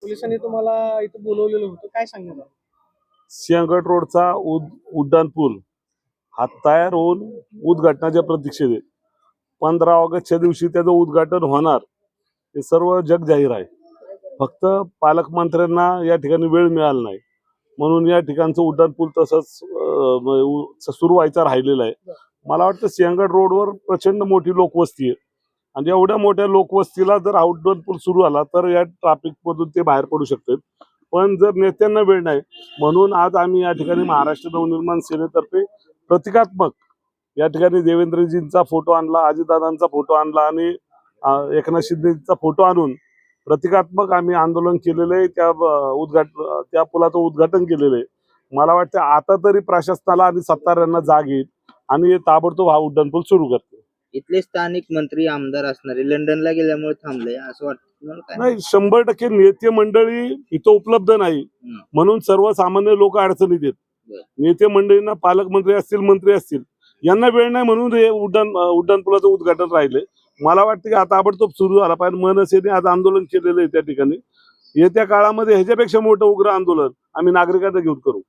पोलिसांनी तुम्हाला इथं बोलवलेलं होतं, काय सांगणार? सिंहगड रोडचा उड्डाण पूल हा तयार होऊन उद्घाटनाच्या प्रतीक्षेत आहे. 15 ऑगस्टच्या दिवशी त्याचं उद्घाटन होणार हे सर्व जग जाहीर आहे. फक्त पालकमंत्र्यांना या ठिकाणी वेळ मिळाला नाही म्हणून या ठिकाणचं उड्डाण पूल तसंच सुरू व्हायचा राहिलेला आहे. मला वाटतं सिंहगड रोडवर प्रचंड मोठी लोकवस्ती आहे आणि एवढ्या मोठ्या लोकवस्तीला जर उड्डाण पूल सुरू झाला तर या ट्रॅफिक मधून ते बाहेर पडू शकतात. पण जर नेत्यांना वेळ नाही म्हणून आज आम्ही या ठिकाणी महाराष्ट्र नवनिर्माण सेनेतर्फे प्रतिकात्मक या ठिकाणी देवेंद्रजींचा फोटो आणला, अजितदादांचा फोटो आणला आणि एकनाथ शिंदेचा फोटो आणून प्रतिकात्मक आम्ही आंदोलन केलेलं आहे. त्या पुलाचं उद्घाटन केलेलं आहे. मला वाटतं आता तरी प्रशासनाला आणि सत्ताधाऱ्यांना जाग येईल आणि हे ताबडतोब हा उड्डाण पूल सुरू करते. इथले स्थानिक मंत्री आमदार असणारे लंडनला गेल्यामुळे थांबले असं वाटतं तुम्हाला? काय नाही, 100% नेते मंडळी इथं उपलब्ध नाही म्हणून सर्वसामान्य लोक अडचणीत येत. नेते मंडळींना पालकमंत्री असतील, मंत्री असतील, यांना वेळ नाही म्हणून हे उड्डाण पुलाचं उद्घाटन राहिले. मला वाटतं की आता ताबडतोब सुरू झाला पाहिजे. मनसेने आज आंदोलन केलेलं आहे त्या ठिकाणी. येत्या काळामध्ये ह्याच्यापेक्षा मोठं उग्र आंदोलन आम्ही नागरिकांना घेऊन करू.